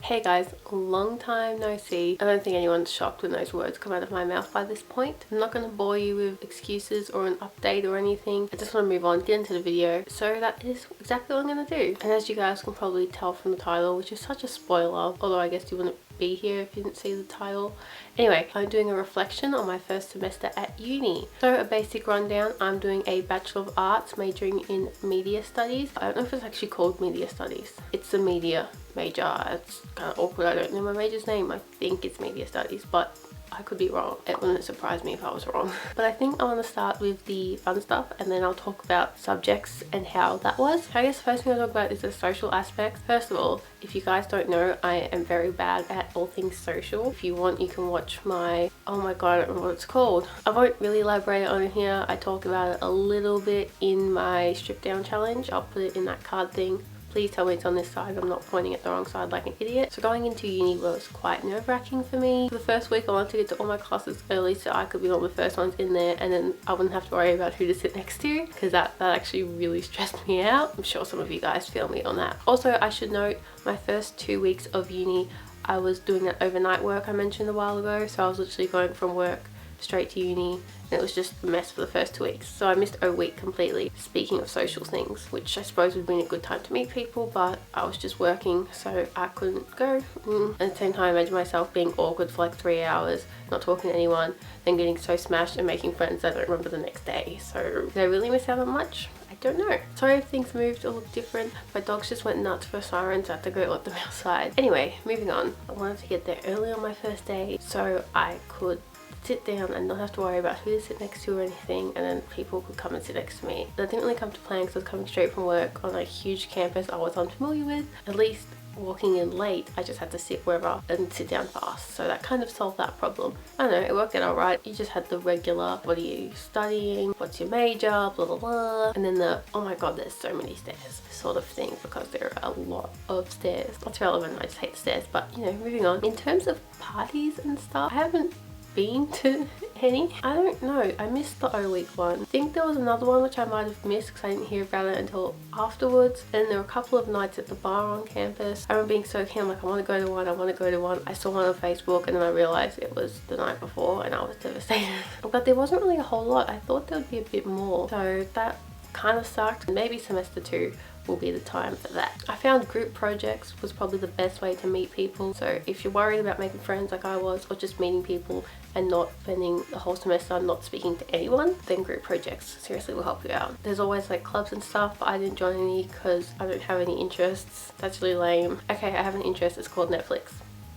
Hey guys, long time no see. I don't think anyone's shocked when those words come out of my mouth by this point. I'm not going to bore you with excuses or an update or anything. I just want to move on, get into the video. So that is exactly what I'm going to do. And as you guys can probably tell from the title, which is such a spoiler, although I guess you wouldn't be here if you didn't see the title. Anyway, I'm doing a reflection on my first semester at uni. So a basic rundown, I'm doing a Bachelor of Arts majoring in Media Studies. I don't know if it's actually called Media Studies. It's the media major. It's kind of awkward. I don't know my major's name. I think it's Media Studies, but I could be wrong. It wouldn't surprise me if I was wrong. But I think I want to start with the fun stuff and then I'll talk about subjects and how that was. I guess the first thing I'll talk about is the social aspects. First of all, if you guys don't know, I am very bad at all things social. If you want, you can watch my, oh my god, I don't remember what it's called. I won't really elaborate on it here. I talk about it a little bit in my strip down challenge. I'll put it in that card thing. Please tell me it's on this side. I'm not pointing at the wrong side like an idiot. So going into uni was quite nerve-wracking for me. For the first week I wanted to get to all my classes early so I could be one of the first ones in there and then I wouldn't have to worry about who to sit next to, because that actually really stressed me out. I'm sure some of you guys feel me on that. Also, I should note, my first 2 weeks of uni I was doing that overnight work I mentioned a while ago. So I was literally going from work straight to uni and it was just a mess for the first 2 weeks. So I missed a week completely. Speaking of social things, which I suppose would have been a good time to meet people, but I was just working so I couldn't go. At the same time, I imagine myself being awkward for like 3 hours, not talking to anyone, then getting so smashed and making friends that I don't remember the next day. So did I really miss out on much? I don't know. Sorry if things moved or looked different. My dogs just went nuts for sirens. I had to go let them outside. Anyway, moving on. I wanted to get there early on my first day so I could sit down and not have to worry about who to sit next to or anything, and then people could come and sit next to me. That didn't really come to plan because I was coming straight from work on a huge campus I was unfamiliar with. At least walking in late, I just had to sit wherever and sit down fast, so that kind of solved that problem. I don't know, it worked out alright. You just had the regular, what are you studying, what's your major, blah blah blah, and then the, oh my god, there's so many stairs sort of thing, because there are a lot of stairs. That's relevant, I just hate the stairs. But you know, moving on. In terms of parties and stuff, I haven't been to any. I don't know, I missed the O week one. I think there was another one which I might have missed because I didn't hear about it until afterwards. And there were a couple of nights at the bar on campus. I remember being so keen, I'm like, I want to go to one, I want to go to one. I saw one on Facebook and then I realized it was the night before and I was devastated. But there wasn't really a whole lot. I thought there would be a bit more, so that kind of sucked. Maybe semester 2 will be the time for that. I found group projects was probably the best way to meet people. So if you're worried about making friends like I was, or just meeting people and not spending the whole semester not speaking to anyone, then group projects seriously will help you out. There's always like clubs and stuff, but I didn't join any because I don't have any interests. That's really lame. Okay, I have an interest, it's called Netflix.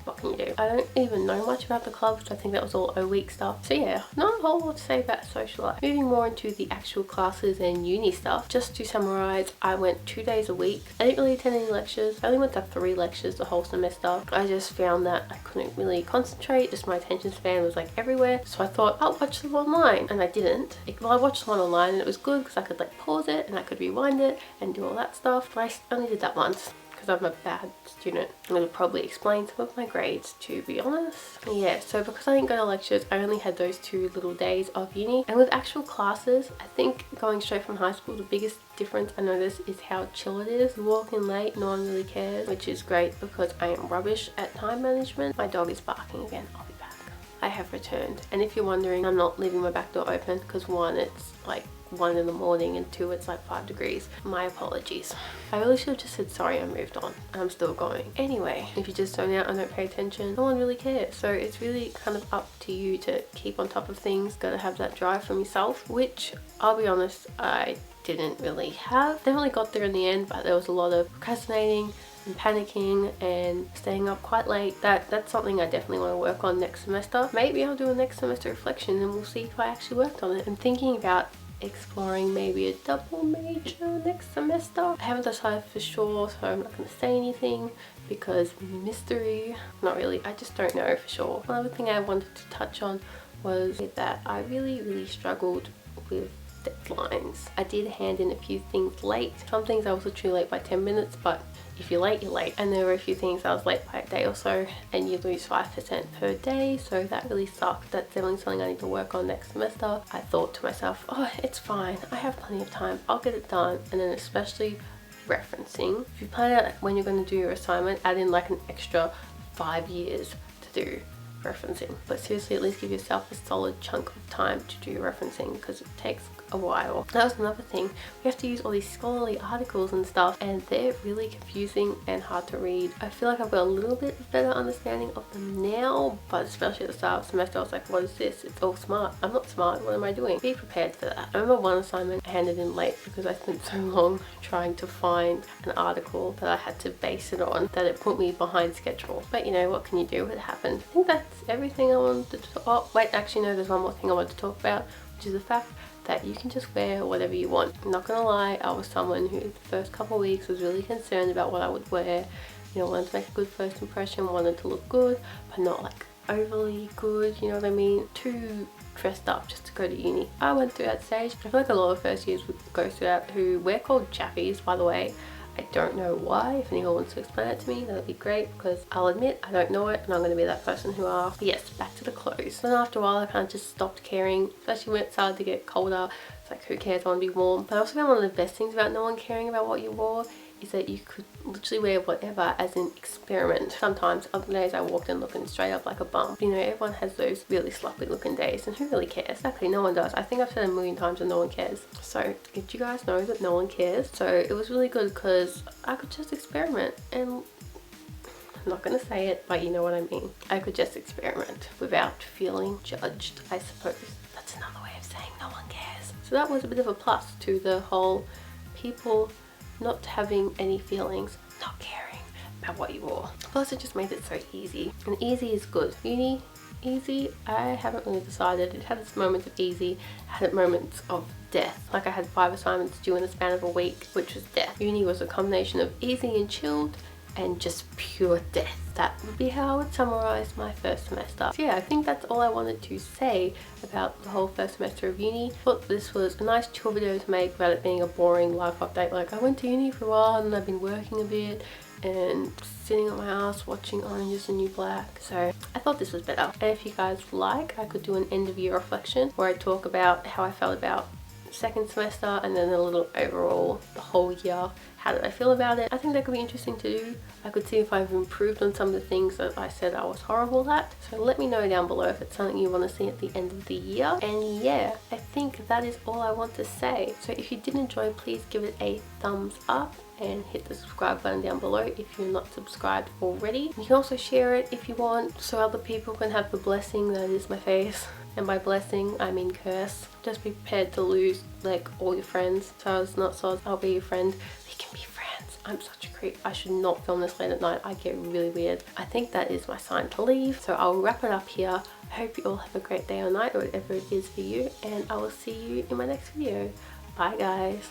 What can you do? I don't even know much about the clubs. I think that was all O week stuff. So yeah, not a whole lot to say about social life. Moving more into the actual classes and uni stuff. Just to summarize, I went 2 days a week. I didn't really attend any lectures. I only went to 3 lectures the whole semester. I just found that I couldn't really concentrate. Just my attention span was like everywhere. So I thought I'll watch them online, and I didn't. Well, I watched one online and it was good because I could like pause it and I could rewind it and do all that stuff. But I only did that once, I'm a bad student. I'm going to probably explain some of my grades, to be honest. Yeah, so because I didn't go to lectures, I only had those 2 little days of uni. And with actual classes, I think going straight from high school, the biggest difference I noticed is how chill it is. You walk in late, no one really cares, which is great because I am rubbish at time management. My dog is barking again. I'll be back. I have returned. And if you're wondering, I'm not leaving my back door open because 1, it's like 1 in the morning, and 2, it's like 5 degrees. My apologies. I really should have just said sorry and moved on. I'm still going. Anyway, if you just zone out and don't pay attention, no one really cares. So it's really kind of up to you to keep on top of things. Gotta have that drive from yourself, which I'll be honest, I didn't really have. Definitely got there in the end, but there was a lot of procrastinating and panicking and staying up quite late. That's something I definitely want to work on next semester. Maybe I'll do a next semester reflection and we'll see if I actually worked on it. I'm thinking about exploring maybe a double major next semester. I haven't decided for sure, so I'm not going to say anything because mystery. Not really, I just don't know for sure. Another thing I wanted to touch on was that I really struggled with deadlines. I did hand in a few things late. Some things I was literally late by 10 minutes, but if you're late, you're late. And there were a few things I was late by a day or so, and you lose 5% per day, so that really sucked. That's definitely something I need to work on next semester. I thought to myself, oh, it's fine, I have plenty of time, I'll get it done. And then especially referencing. If you plan out when you're going to do your assignment, add in like an extra 5 years to do referencing. But seriously, at least give yourself a solid chunk of time to do your referencing, because it takes a while. That was another thing. We have to use all these scholarly articles and stuff, and they're really confusing and hard to read. I feel like I've got a little bit better understanding of them now, but especially at the start of the semester I was like, what is this? It's all smart. I'm not smart. What am I doing? Be prepared for that. I remember one assignment I handed in late because I spent so long trying to find an article that I had to base it on that it put me behind schedule. But you know, what can you do? It happened. I think that's everything I wanted to talk. Oh wait, actually no, there's one more thing I wanted to talk about, which is the fact that you can just wear whatever you want. I'm not gonna lie, I was someone who the first couple of weeks was really concerned about what I would wear. You know, wanted to make a good first impression, wanted to look good, but not like overly good, you know what I mean? Too dressed up just to go to uni. I went through that stage. I feel like a lot of first years would go through that, who we're called chappies, by the way. I don't know why. If anyone wants to explain it to me, that would be great, because I'll admit I don't know it and I'm going to be that person who asks. But yes, back to the clothes. Then after a while I kind of just stopped caring, especially when it started to get colder. It's like, who cares, I want to be warm. But I also found one of the best things about no one caring about what you wore is that you could literally wear whatever as an experiment. Sometimes, other days I walked in looking straight up like a bum. You know, everyone has those really sloppy looking days, and who really cares? Exactly, no one does. I think I've said a million times that no one cares. So did you guys know that no one cares? So it was really good because I could just experiment, and I'm not gonna say it, but you know what I mean. I could just experiment without feeling judged, I suppose. That's another way of saying no one cares. So that was a bit of a plus to the whole people not having any feelings, not caring about what you wore. Plus it just made it so easy, and easy is good. Uni, easy, I haven't really decided. It had its moments of easy, had its moments of death. Like I had 5 assignments due in the span of a week, which was death. Uni was a combination of easy and chilled and just pure death. That would be how I would summarize my first semester. So yeah, I think that's all I wanted to say about the whole first semester of uni. Thought this was a nice chill video to make without it being a boring life update. Like, I went to uni for a while and I've been working a bit and sitting at my house watching Orange is the New Black. So I thought this was better. And if you guys like, I could do an end of year reflection where I talk about how I felt about second semester and then a little overall the whole year. How did I feel about it? I think that could be interesting to do. I could see if I've improved on some of the things that I said I was horrible at. So let me know down below if it's something you want to see at the end of the year. And yeah, I think that is all I want to say. So if you did enjoy, please give it a thumbs up and hit the subscribe button down below if you're not subscribed already. You can also share it if you want, so other people can have the blessing that is my face. And by blessing, I mean curse. Just be prepared to lose like all your friends. So it's not so I'll be your friend. We can be friends. I'm such a creep. I should not film this late at night. I get really weird. I think that is my sign to leave. So I'll wrap it up here. I hope you all have a great day or night or whatever it is for you. And I will see you in my next video. Bye guys.